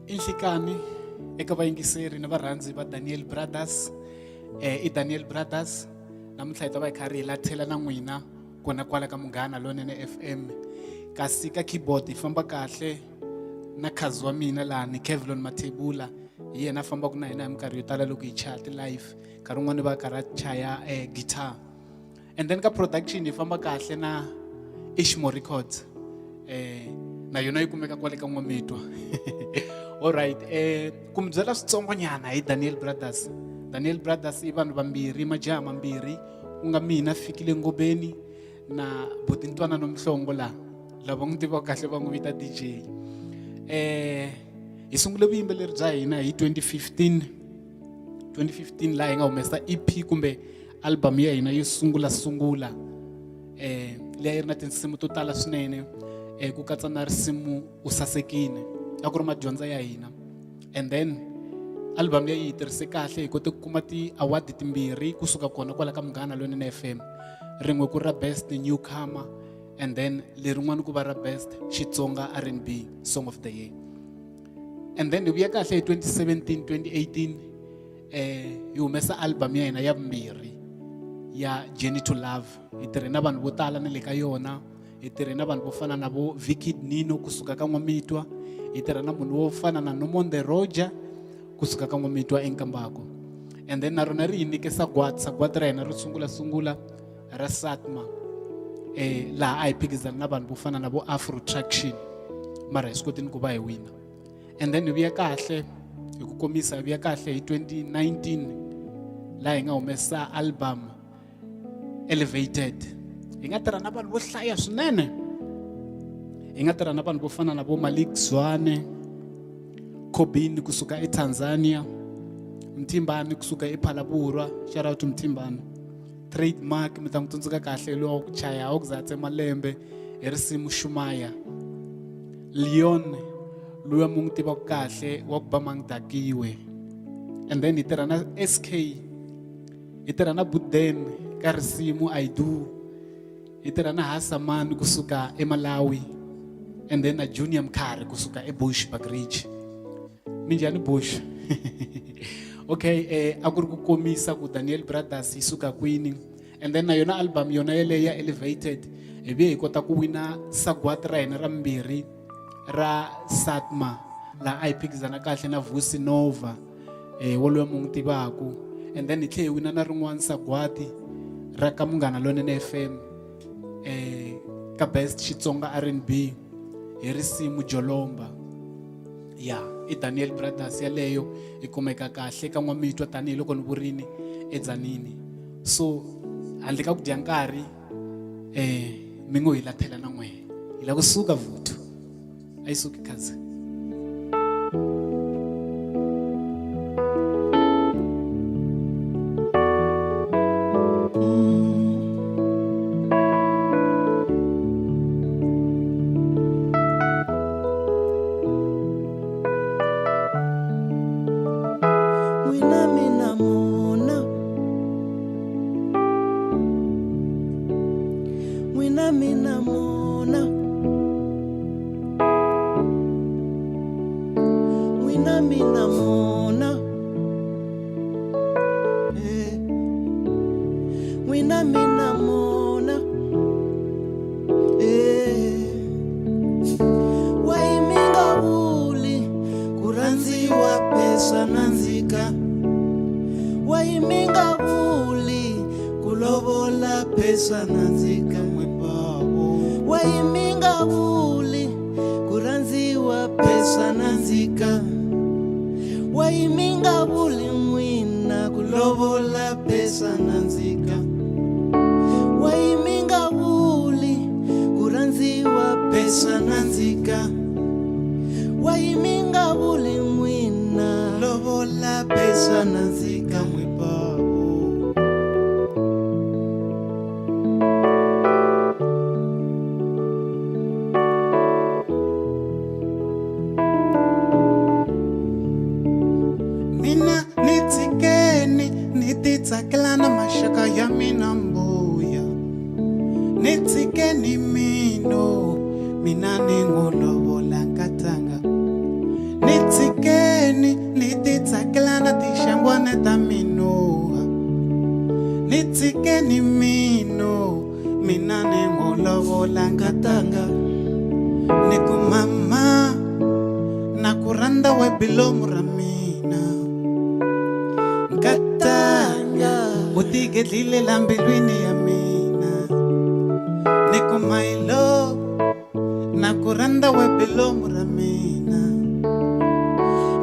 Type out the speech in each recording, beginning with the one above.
Inhlikani eka vayingiseri na varhandzi va Daniel Brothers. I Daniel Brothers. Namuntlha hi ta va hi karhi hi lathela na n'wina kona kwala ka Munghana Lonene FM. Kasi ka keyboard hi famba kahle na khazi wa mina laha ni Kevlon Mathebula. Hi yena a fambaka na hina hi minkarhi yo tala loko hi chaya ti-live. Nkarhi wun'wani va karhi a chaya guitar. And then ka production hi famba kahle na Ishmo Records. Na yona yi kumeka kwale ka Nwamitwa. Alright, ku mi byela switsongonyana hi Daniel Brothers. Daniel Brothers i vanhu vambirhi, majaha mambirhi, ku nga mina Fikile Ngobeni na buti Ntwanano Mhlongo la. Lava n'wi tivaka kahle va n'wi vita DJ. Hi sungule vuyimbeleri bya hina hi 2015 laha hi nga humesa EP kumbe album ya hina yo sungula leyi ri na tinsimu to tala swinene ku katsa na risimu U Sasekile a ku ri madyondza ya hina. And then album leyi hi tirhise kahle hi kote ku kuma ti-award timbirhi kusuka kona kwala ka Munghana Lonene FM. Rin'we ku ra best newcomer and then lerin'wani ku va ra best Xitsonga R&B song of the year. And then hi vuya kahle hi 2017-2018 hi humesa album ya hina ya vumbirhi ya Journey to Love. Hi tirhe na vanhu vo tala na le ka yona. Hi tirhe na vanhu vo fana na vo Vicky Nino kusuka ka Nwamitwa. Hi tirha na munhu wo fana na Nomonde Roger kusuka ka Nwamitwa eNkambako. And then na rona ri hi nyike sagwadi ra hina ro sungula ra Satma laha a hi phikizana na vanhu vo fana na vo Afro Traction mara hi swi kotini ku va hi wina. And then hi vuya kahle hi ku komisa hi vuya kahle hi 2019 laha hi nga humesa album Elevated. Hi nga tirha na vanhu vo hlaya swinene. Hi nga tirha na vanhu vo fana na vo Malik Zwane, Kobini kusuka eTanzania, Mtimbani kusuka ePhalaborwa, shout out to Mtimbani. Trademark mi ta n'wi tsundzuka kahle lowa ku chaya wa ku zatse malembe hi risimu Shumaya. Leon luya mu n'wi tivaka kahle wa ku ba Mangdakiwe. And then hi tirha na SK, hi tirha na Buden ka risimu I Do, hi tirha na Hasamani kusuka eMalawi, and then na Junior Mkhari kusuka eBushbuck Ridge. Minjhani Bush? Okay, a ku ri ku komisa ku Daniel Brothers yi suka kwini. And then na yona album yona yeleyo ya Elevated hi vuye hi kota ku wina sagwadi ra hina ra mbirhi ra Satma laha a hi phikizana kahle na Vusi Nova wolowo mu n'wi tivaku. And then hi tlhe hi wina na rin'wana sagwadi ra ka Munghana Lonene FM ka best Xitsonga R&B hi risimu Jolomba. I Daniel Brothers yaleyo hi kumeka kahle ka Nwamitwa tanihiloko ni vurini eDzanini. So handle ka ku dya nkarhi mi ngo hi lathela na n'wehe hi lava kusuka vuthu a yi suki khazi. Mina ni tsikeni ni ti tsakela na maxaka nyanga ya mina mbuya nitsikeni mino mina ningolovola nkatanga nitsikeni nititsakelana tixangwane ta minoha nitsikeni mino mina ningolovola nkatanga nikumama nakuranda webilomu ra mina nkatanga utigedlile la mbilwini ya mina nikumailo nakuranda webilomu ra mina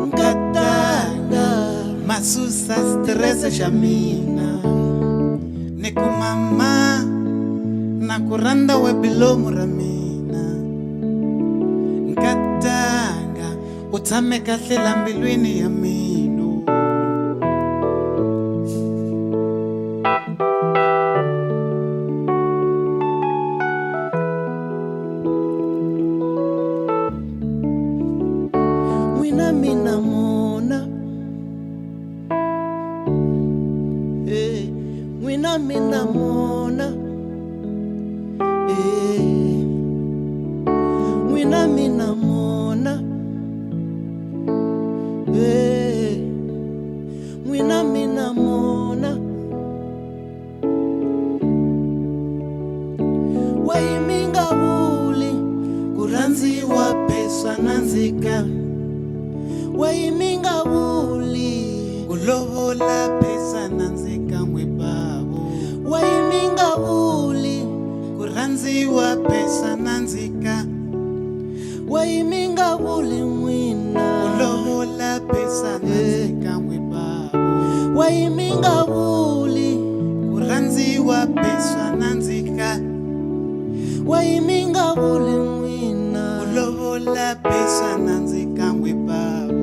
nkatanga masusa stress xa mina nikumama nakuranda webilomu ra mina nkatanga utshame kahle la mbilwini ya mina mina mona mina mona mina mona mina mona wayiminga vuli kurandziwa pesa nandzika wayiminga vuli kulovola pesa nandzika n'wibavo wayiminga vuli kurandziwa pesa nandzika wayiminga vuli n'wina kulovola pesa nandzika n'wibavo wayiminga vuli kurandziwa pesa nandzika wayiminga vuli n'wina kulovola pesa nandzika n'wibavo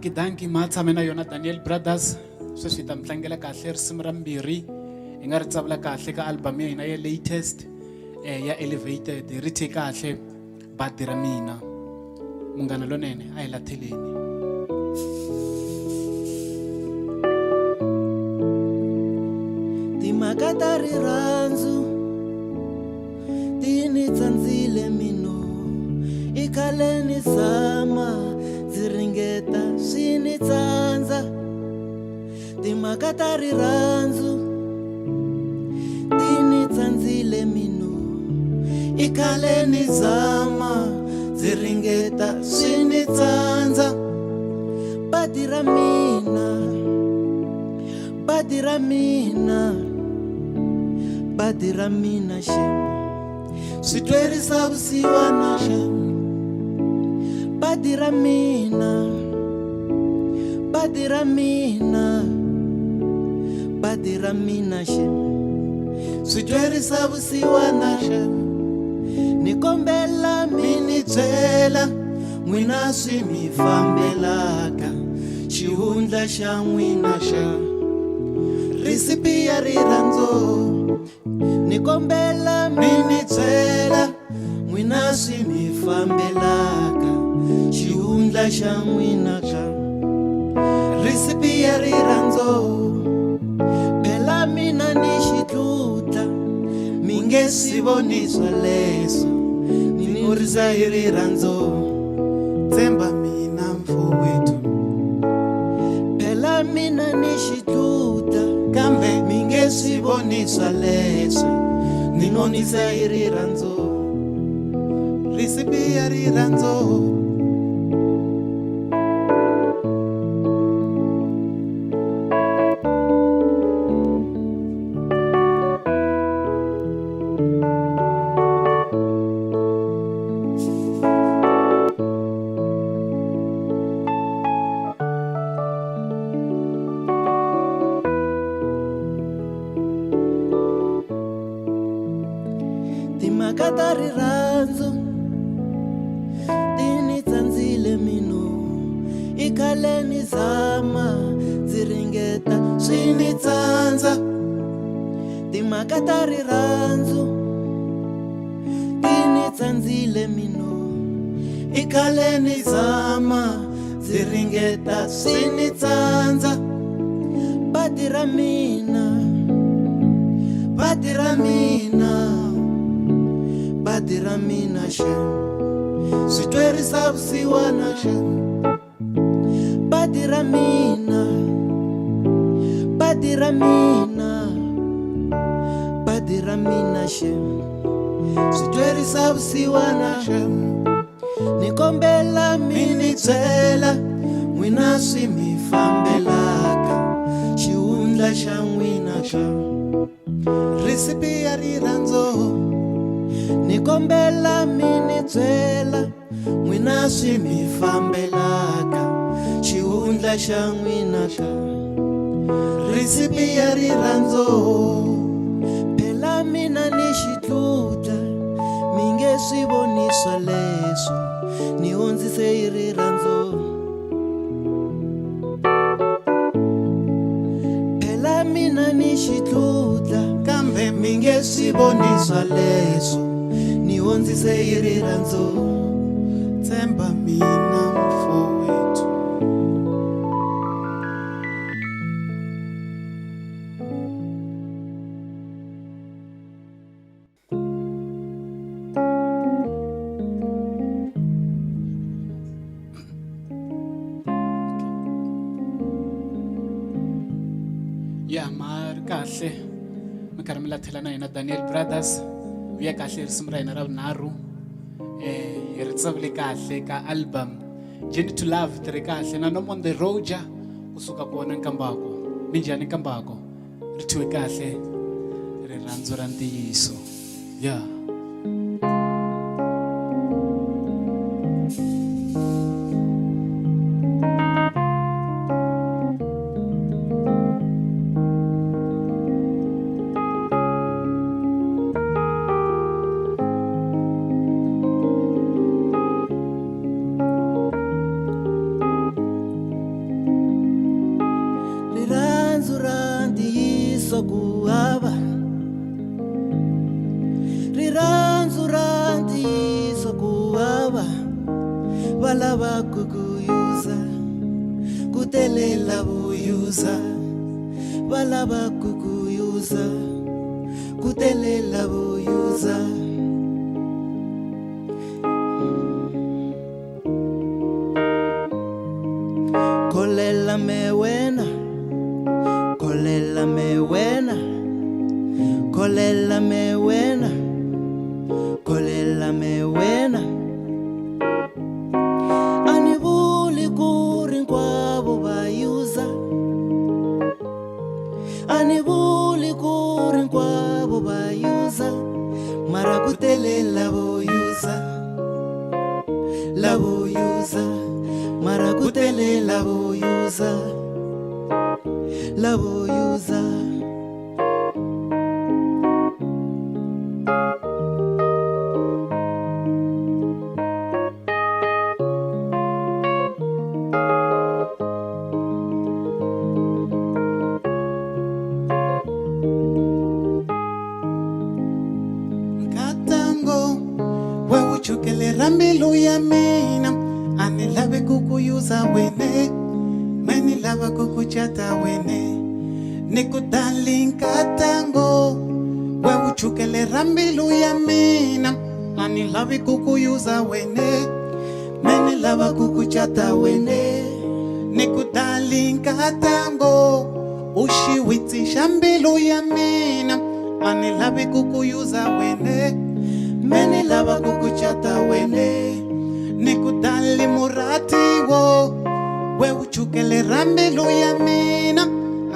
danki matshame na yona Daniel Brothers sweswi hi ta mi tlangela kahle risimu ra mbirhi hi nga ri tsavula kahle ka album ya hina ya latest ya Elevated ri the kahle badi ra mina munghana lonene a hi latheleni timhaka ta rirhandzu ti ni tsandzile mino i khale ni zama ndzi ringeta swi ni tsandza timhaka ta rirhandzu ti ni tsandzile mino i khale ni zama ndzi ringeta swi ni tsandza badi ra mina badi ra mina badi ra mina xemo swi twerisa vusiwana xemo badi ra mina badi ra mina badi ra mina xemo swi twerisa vusiwana xemo ni kombela mi ni byela n'wina swi mi fambelaka xihundla xa n'wina xa risipi ya rirhandzu ni kombela mi ni byela n'wina swi mi fambelaka xihundla xa n'wina xa risipi ya rirhandzu phela mina ni xitlutla mi nge swi voni swaleswo ni horisa hi rirhandzu tsemba mina mfowethu phela mina ni xitlutla kambe mi nge swi voni swaleswo ni nonisa hi rirhandzu risipi ya rirhandzu rirhandzu ti ni tsandzile mino i khale ni zama ndzi ringeta swi ni tsandza timhaka ta rirhandzu ti ni tsandzile mino i khale ni zama ndzi ringeta swi ni tsandza badi ra mina badi ra mina badi ra mina she swi twerisa vusiwana she badi ra mina badi ra mina badi ra mina she swi twerisa vusiwana she ni kombela mi ni byela n'wina swi mi fambelaka xihundla xa n'wina xa recipe ya rirhandzu ni kombela mi ni byela n'wina swi mi fambelaka xihundla xa n'wina xa recipe ya rirhandzu phela mina ni xitlutla mi nge swi voni swaleswo ni hundzise hi rirhandzu phela mina ni xitlutla kambe mi nge swi voni swaleswo ni hundzise hi rirhandzu tshemba mina mfowethu ya ma ri kahle mi karhi mi lathela na hina Daniel Brothers vuya kahle risimu ra hina ra vunharhu hi ri tsavule kahle ka album Journey to Love ti ri kahle na No on the Road kusuka kona nkambako minjhani nkambako ri thiwe kahle rirhandzu ra ntiyiso ya kuhava rirhandzu ra ntiyiso kuhava va lava ku kuyuza ku telela vuyuza va lava ku kuyuza ku telela vuyuza kolela me wena kolela me wena kolela me wena kolela me wena ani vuli ku ri nkwavo va yuza ani vuli ku ri nkwavo va yuza mara ku telela vo yuza lavo yuza mara ku telela vo yuza lavo yuza Nkatango wewe uchukele rambilu ya mina ani lave kukuyuza wene meni lava kukuchata wene nikudali nkatango wewe uchukele rambilu ya mina ani lave kukuyuza wene meni lava kukuchata wene nikudali nkatango ushiwitisha mbilu ya mina ani lave kukuyuza wene meni lava kukuchata wene nikudali muratiwo we uchukele rambilu ya mina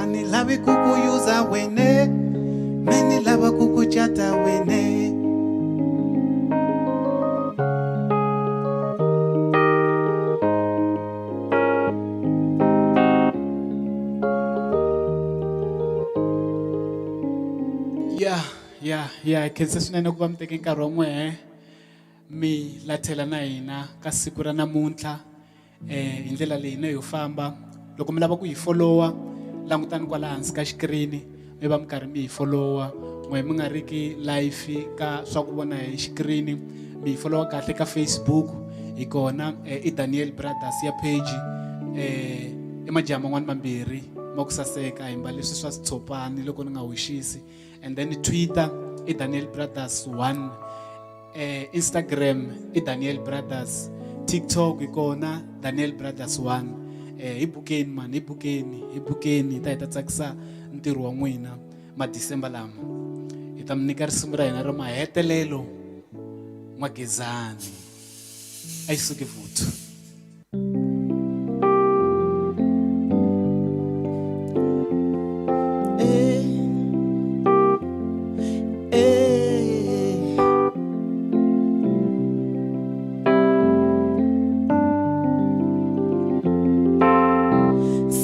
ani lave kukuyuza wene meni lava kukuchata wene ya khensa swinene ku va mi teke nkarhi wa n'wehe mi lathela na hina ka siku ra namuntlha hi ndlela leyi na yo famba. Loko mi lava ku hi followa, langutani kwala hansi ka xikirini mi va mi karhi mi hi followa. N'we mi nga ri ki live ka swa ku vona hi xikirini, mi hi followa kahle ka Facebook hi kona i Daniel Brothers ya page i majaha man'wana mambirhi ma ku saseka hi mbala leswi swa switshopani loko ni nga hoxisi. And then Twitter i Daniel Brothers 1, Instagram i Daniel Brothers, TikTok hi kona Daniel Brothers 1. Hi bukeni man, hi bukeni ta hi ta tsakisa ntirho wa n'wina Madecember lama. Hi ta mi nyika risimu ra hina ra mahetelelo N'wagezani. A yi suki vuthu.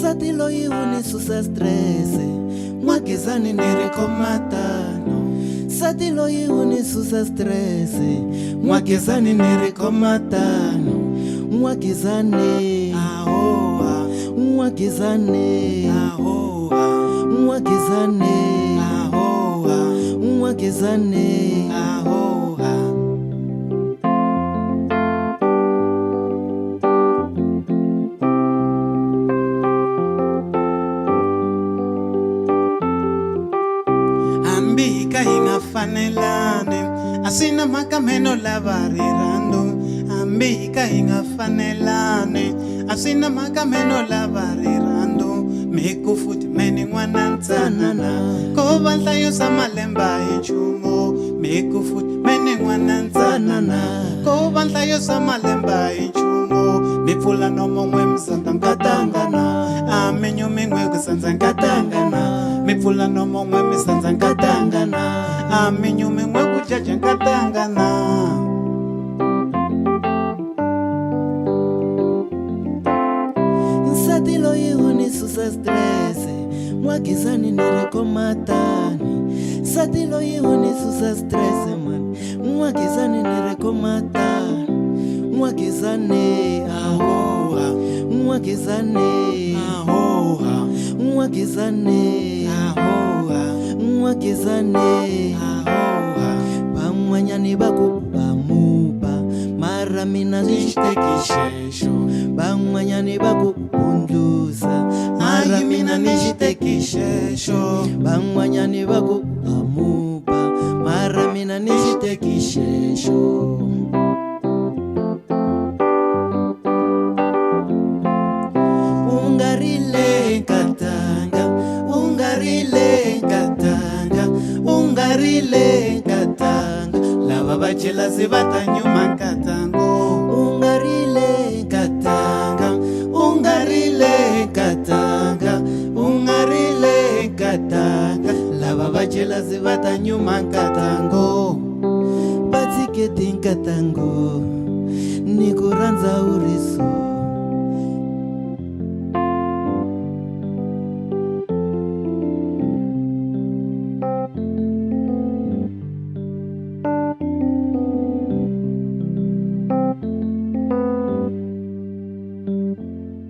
Sati loyi unisusa stress, N'wagezani ni ri khomatano. Sati loyi unisusa stress, N'wagezani ni ri khomatano. N'wagezani ahoa, N'wagezani ahoa, N'wagezani ahoa, N'wagezani ahoa. Ambika hinga fanelane, asina makameno lavarirando. Ambika hinga fanelane, asina makameno lavarirando. Miku futi meni n'wana ntsanana, ko va nhlayo sa malemba hi nchumu. Miku futi meni n'wana ntsanana, ko va nhlayo sa malemba hi nchumu. Mi pfula nomo n'we mi sandza nkatangana, a minyu min'we ku sandza nkatangana. Mi pfula nomo n'we mi sandza nkatangana, a minyu min'we ku jaja nkatangana. Nsati loyi unisusa stress, N'wagezani ni ri khomatani. Nsati loyi unisusa stress man, N'wagezani ni ri khomatani. N'wagezani ahoa, N'wagezani ahoa, N'wagezani ahoa, N'wagezani ahoa. Van'wanyani va ku va muba, mara mina ni xiteki xexo. Van'wanyani va ku bundlusa, mara mina ni xiteki xexo. Van'wanyani va ku va muba, mara mina ni xiteki xexo. Ungarile nkatanga, ungarile nkatanga, ungarile nkatanga. Lava va jelasi va ta nyuma nkatango. Ungarile nkatanga, ungarile nkatanga, ungarile nkatanga. Lava va jelasi va ta nyuma nkatanga.